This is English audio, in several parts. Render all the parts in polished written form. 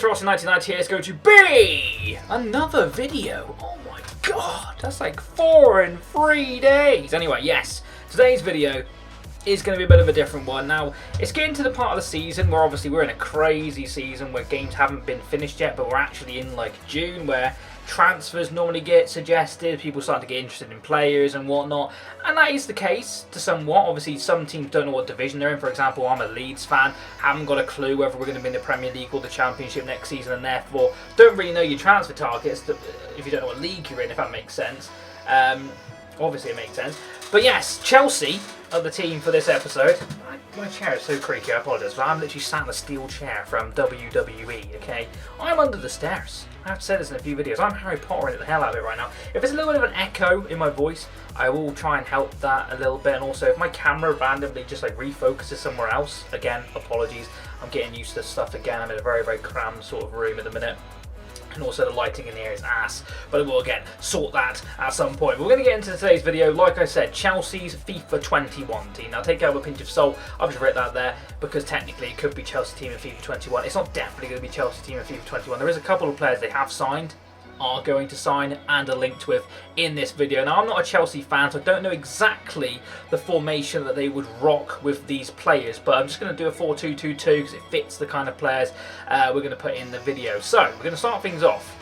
Mr. Austin 1990 here is going to be another video. Oh my god, that's like 4 in 3 days. Anyway, yes, today's video is going to be a bit of a different one. Now, it's getting to the part of the season where obviously we're in a crazy season where games haven't been finished yet, but we're actually in like June where transfers normally get suggested, people start to get interested in players and whatnot, and that is the case to somewhat. Obviously some teams don't know what division they're in. For example, I'm a Leeds fan, haven't got a clue whether we're going to be in the Premier League or the Championship next season, and therefore don't really know your transfer targets if you don't know what league you're in, if that makes sense. Obviously it makes sense. But yes, Chelsea are the team for this episode. My chair is so creaky, I apologise, but I'm literally sat in a steel chair from WWE, okay? I'm under the stairs. I have to say this in a few videos. I'm Harry Pottering the hell out of it right now. If there's a little bit of an echo in my voice, I will try and help that a little bit. And also, if my camera randomly just like refocuses somewhere else, again, apologies. I'm getting used to this stuff again. I'm in a very, very crammed sort of room at the minute. And also the lighting in here is ass, but we'll again sort that at some point. We're going to get into today's video, like I said, Chelsea's FIFA 21 team. Now take out a pinch of salt, I've just written that there because technically it could be Chelsea team in FIFA 21. It's not definitely going to be Chelsea team in FIFA 21. There is a couple of players they have signed, are going to sign, and are linked with in this video. Now I'm not a Chelsea fan, so I don't know exactly the formation that they would rock with these players, but I'm just going to do a 4-2-2-2 because it fits the kind of players we're going to put in the video. So we're going to start things off.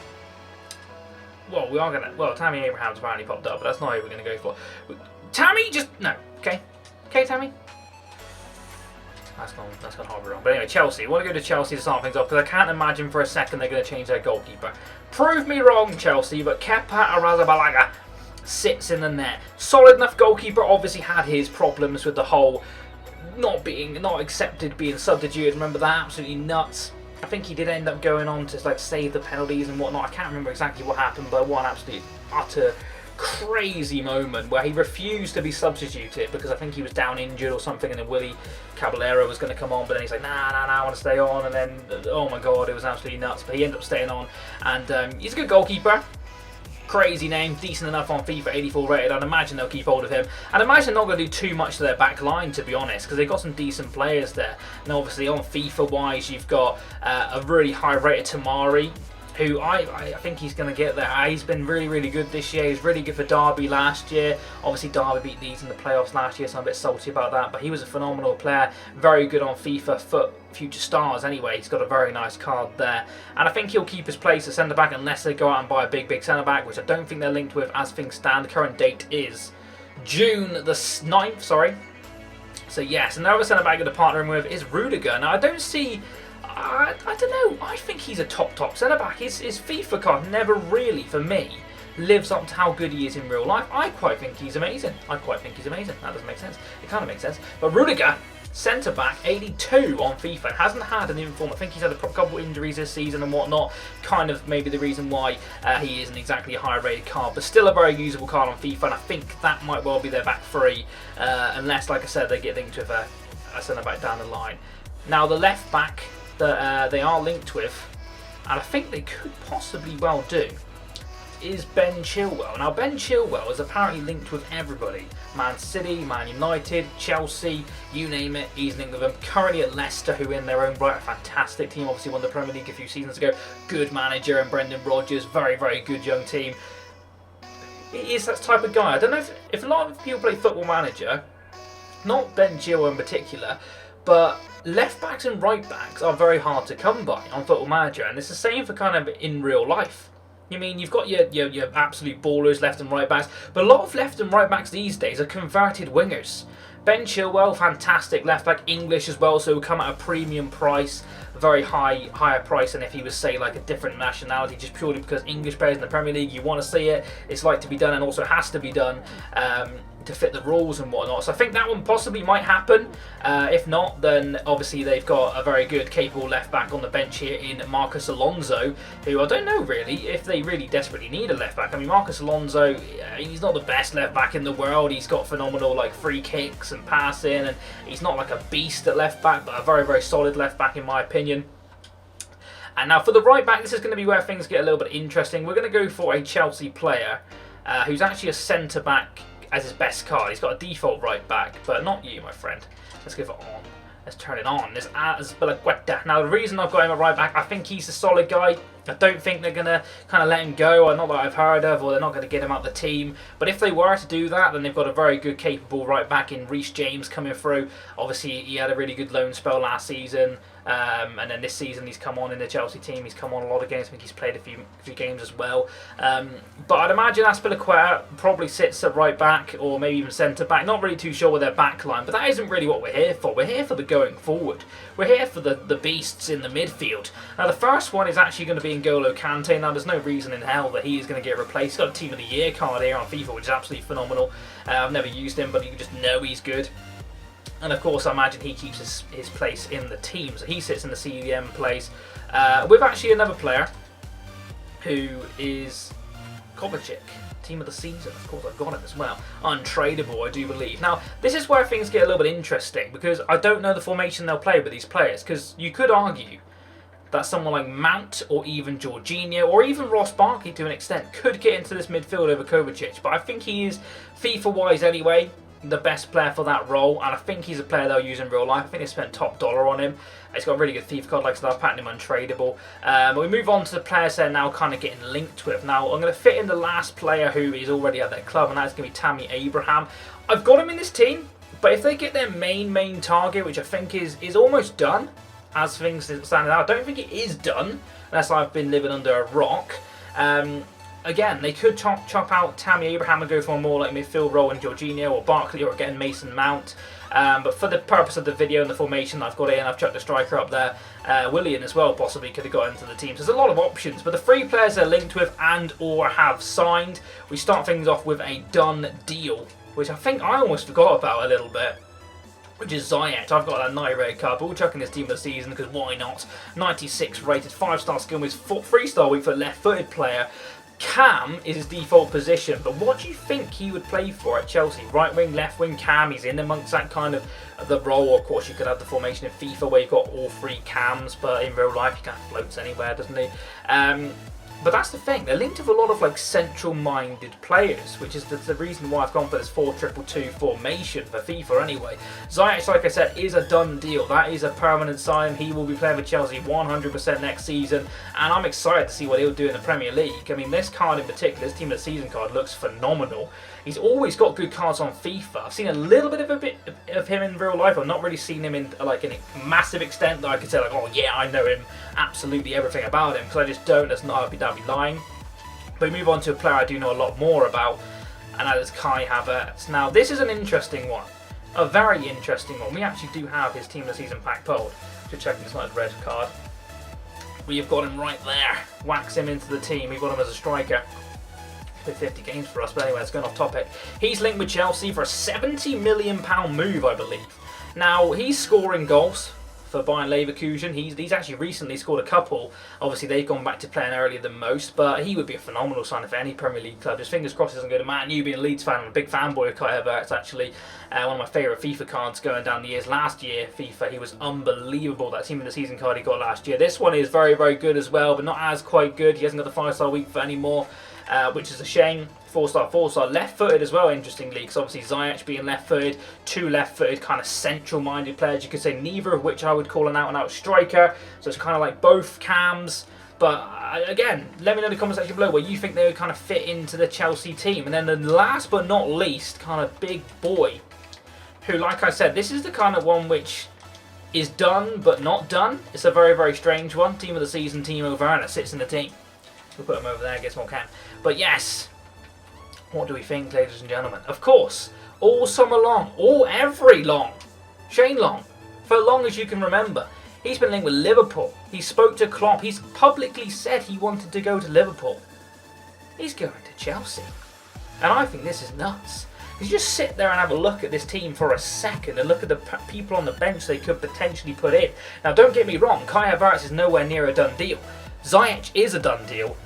Well, we are going to, well, Tammy Abraham's apparently popped up, but that's not who we're going to go for. Tammy, just, no, okay, Tammy? That's gone horribly wrong. But anyway, Chelsea. We want to go to Chelsea to start things off because I can't imagine for a second they're going to change their goalkeeper. Prove me wrong, Chelsea, but Kepa Arrizabalaga sits in the net. Solid enough goalkeeper. Obviously had his problems with the whole not accepted being substituted. Remember that? Absolutely nuts. I think he did end up going on to like save the penalties and whatnot. I can't remember exactly what happened, but one absolute utter crazy moment where he refused to be substituted because I think he was down injured or something, and then Willie Caballero was going to come on, but then he's like, nah, I want to stay on, and then, oh my god, it was absolutely nuts, but he ended up staying on, and he's a good goalkeeper. Crazy name, decent enough on FIFA, 84 rated. I'd imagine they'll keep hold of him. And I imagine they're not going to do too much to their back line, to be honest, because they've got some decent players there. And obviously on FIFA-wise, you've got a really high-rated Tamari, who I think he's going to get there. He's been really, really good this year. He was really good for Derby last year. Obviously, Derby beat Leeds in the playoffs last year, so I'm a bit salty about that. But he was a phenomenal player. Very good on FIFA for future stars anyway. He's got a very nice card there. And I think he'll keep his place as centre-back unless they go out and buy a big centre-back, which I don't think they're linked with as things stand. The current date is June the 9th, sorry. So yes, another centre-back they're partnering with is Rudiger. Now, I don't see... I don't know, I think he's a top centre-back. His FIFA card never really, for me, lives up to how good he is in real life. I quite think he's amazing. That doesn't make sense. It kind of makes sense. But Rudiger, centre-back, 82 on FIFA. Hasn't had an inform. I think he's had a couple of injuries this season and whatnot. Kind of maybe the reason why he isn't exactly a high-rated card. But still a very usable card on FIFA. And I think that might well be their back three. Unless, like I said, they get linked with a centre-back down the line. Now, the left-back that they are linked with, and I think they could possibly well do, is Ben Chilwell. Now Ben Chilwell is apparently linked with everybody. Man City, Man United, Chelsea, you name it, he's linked with them. Currently at Leicester, who in their own right, a fantastic team, obviously won the Premier League a few seasons ago. Good manager and Brendan Rodgers, very, very good young team. He is that type of guy. I don't know if a lot of people play Football Manager, not Ben Chilwell in particular, but left backs and right backs are very hard to come by on Football Manager, and it's the same for kind of in real life. You mean you've got your absolute ballers left and right backs, but a lot of left and right backs these days are converted wingers. Ben Chilwell, fantastic left back, English as well, so will come at a premium price, very higher price than if he was, say, like a different nationality, just purely because English players in the Premier League, you want to see it, it's like to be done, and also has to be done to fit the rules and whatnot. So I think that one possibly might happen. If not, then obviously they've got a very good, capable left back on the bench here in Marcus Alonso, who I don't know really if they really desperately need a left back. I mean, Marcus Alonso, he's not the best left back in the world. He's got phenomenal like free kicks and passing, and he's not like a beast at left back, but a very, very solid left back in my opinion. And now for the right back, this is going to be where things get a little bit interesting. We're going to go for a Chelsea player who's actually a centre back as his best card. He's got a default right back, but not you, my friend. Let's go for on. Let's turn it on. This Azpilicueta. Now, the reason I've got him at right back, I think he's a solid guy. I don't think they're going to kind of let him go, or not that I've heard of, or they're not going to get him out the team. But if they were to do that, then they've got a very good, capable right back in Reece James coming through. Obviously, he had a really good loan spell last season. And then this season he's come on in the Chelsea team. He's come on a lot of games. I think he's played a few games as well. But I'd imagine Azpilicueta probably sits at right back or maybe even centre back. Not really too sure with their back line, but that isn't really what we're here for. We're here for the going forward. We're here for the beasts in the midfield. Now the first one is actually going to be N'Golo Kante. Now there's no reason in hell that he is going to get replaced. He's got a Team of the Year card here on FIFA, which is absolutely phenomenal. I've never used him, but you just know he's good. And of course, I imagine he keeps his place in the team. So he sits in the CDM place with actually another player who is Kovacic, Team of the Season. Of course, I've got him as well. Untradeable, I do believe. Now, this is where things get a little bit interesting because I don't know the formation they'll play with these players. Because you could argue that someone like Mount or even Jorginho or even Ross Barkley to an extent could get into this midfield over Kovacic. But I think he is, FIFA-wise anyway, the best player for that role, and I think he's a player they'll use in real life. I think they spent top dollar on him. He's got a really good FIFA card, like I said, I've patented him untradeable. We move on to the players they're now kind of getting linked with. Now, I'm going to fit in the last player who is already at their club, and that's going to be Tammy Abraham. I've got him in this team, but if they get their main target, which I think is almost done, as things stand now, I don't think it is done, unless I've been living under a rock. Again, they could chop out Tammy Abraham and go for a more like midfield role in Jorginho or Barkley or again Mason Mount. But for the purpose of the video and the formation I've got in, I've chucked a striker up there. Willian as well possibly could have got into the team. So there's a lot of options. But the three players they're linked with and or have signed, we start things off with a done deal, which I think I almost forgot about a little bit, which is Ziyech. I've got that 90 rated card, but we'll chuck in this team of the season because why not? 96 rated, 5-star skill with 3-star weak for a left-footed player. Cam is his default position, but what do you think he would play for at Chelsea? Right wing, left wing, Cam, he's in amongst that kind of the role. Of course, you could have the formation in FIFA where you've got all three Cams, but in real life he kind of floats anywhere, doesn't he? But that's the thing, they're linked with a lot of like central-minded players, which is the reason why I've gone for this 4-2-2 formation for FIFA anyway. Ziyech, like I said, is a done deal. That is a permanent sign. He will be playing for Chelsea 100% next season, and I'm excited to see what he'll do in the Premier League. I mean, this card in particular, this Team of the Season card, looks phenomenal. He's always got good cards on FIFA. I've seen a little bit of him in real life. I've not really seen him in like in a massive extent that I could say like, oh yeah, I know him, absolutely everything about him, because I just don't. That'd be lying. But we move on to a player I do know a lot more about, and that is Kai Havertz. Now this is an interesting one, a very interesting one. We actually do have his Team of the Season pack pulled. Just checking it's not his red card. We've got him right there. Wax him into the team. We've got him as a striker. 50 games for us, but anyway, it's going off topic. He's linked with Chelsea for a £70 million move, I believe. Now, he's scoring goals for Bayern Leverkusen. He's actually recently scored a couple. Obviously, they've gone back to playing earlier than most, but he would be a phenomenal signing for any Premier League club. Just fingers crossed he doesn't go to Man U. Being a Leeds fan, I'm a big fanboy of Kai Havertz, actually. One of my favourite FIFA cards going down the years. Last year, FIFA, he was unbelievable. That Team of the Season card he got last year. This one is very, very good as well, but not as quite good. He hasn't got the 5-star weak foot anymore. Which is a shame. 4-star, left-footed as well, interestingly, because obviously Ziyech being left-footed, two left-footed kind of central-minded players, you could say, neither of which I would call an out-and-out striker, so it's kind of like both Cams. But again, let me know in the comment section below where you think they would kind of fit into the Chelsea team. And then the last but not least, kind of big boy, who, like I said, this is the kind of one which is done but not done. It's a very, very strange one. Team of the Season, Timo Werner sits in the team. We'll put him over there, get some more Cam. But yes, what do we think, ladies and gentlemen? Of course, all summer long, Shane Long, for as long as you can remember, he's been linked with Liverpool. He spoke to Klopp. He's publicly said he wanted to go to Liverpool. He's going to Chelsea. And I think this is nuts. You just sit there and have a look at this team for a second and look at the people on the bench they could potentially put in. Now, don't get me wrong, Kai Havertz is nowhere near a done deal. Ziyech is a done deal.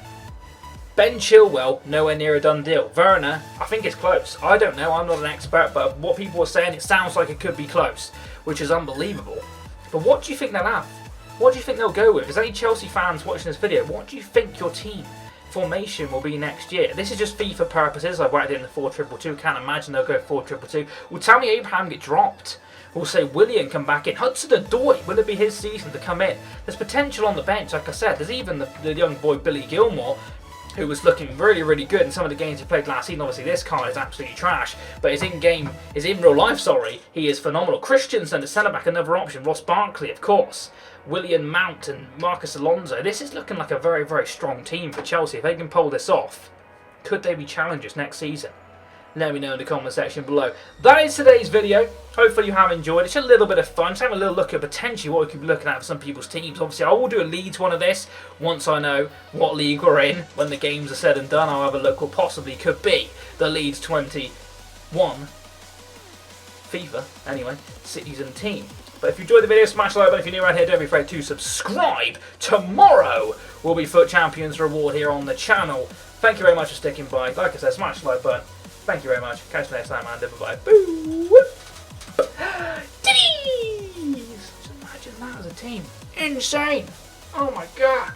Ben Chilwell, nowhere near a done deal. Werner, I think it's close. I don't know, I'm not an expert, but what people are saying, it sounds like it could be close, which is unbelievable. But what do you think they'll have? What do you think they'll go with? Is there any Chelsea fans watching this video? What do you think your team formation will be next year? This is just FIFA purposes. I've whacked it in the 4-2-2. Can't imagine they'll go 4-2-2. Will Tammy Abraham get dropped? We'll say Willian come back in. Hudson-Odoi, will it be his season to come in? There's potential on the bench, like I said. There's even the young boy Billy Gilmore, who was looking really, really good in some of the games he played last season. Obviously, this card is absolutely trash, but his in real life, he is phenomenal. Christensen, the centre-back, another option. Ross Barkley, of course. William Mount and Marcus Alonso. This is looking like a very, very strong team for Chelsea. If they can pull this off, could they be challengers next season? Let me know in the comment section below. That is today's video. Hopefully you have enjoyed. It's a little bit of fun. Just have a little look at potentially what we could be looking at for some people's teams. Obviously, I will do a Leeds one of this once I know what league we're in. When the games are said and done, I'll have a look what possibly could be the Leeds 21 FIFA, anyway, season team. But if you enjoyed the video, smash the like button. If you're new around here, don't be afraid to subscribe. Tomorrow will be FUT Champions reward here on the channel. Thank you very much for sticking by. Like I said, smash the like button. Thank you very much. Catch you next time, and bye-bye. Boo! Titties! Just imagine that as a team. Insane! Oh my god!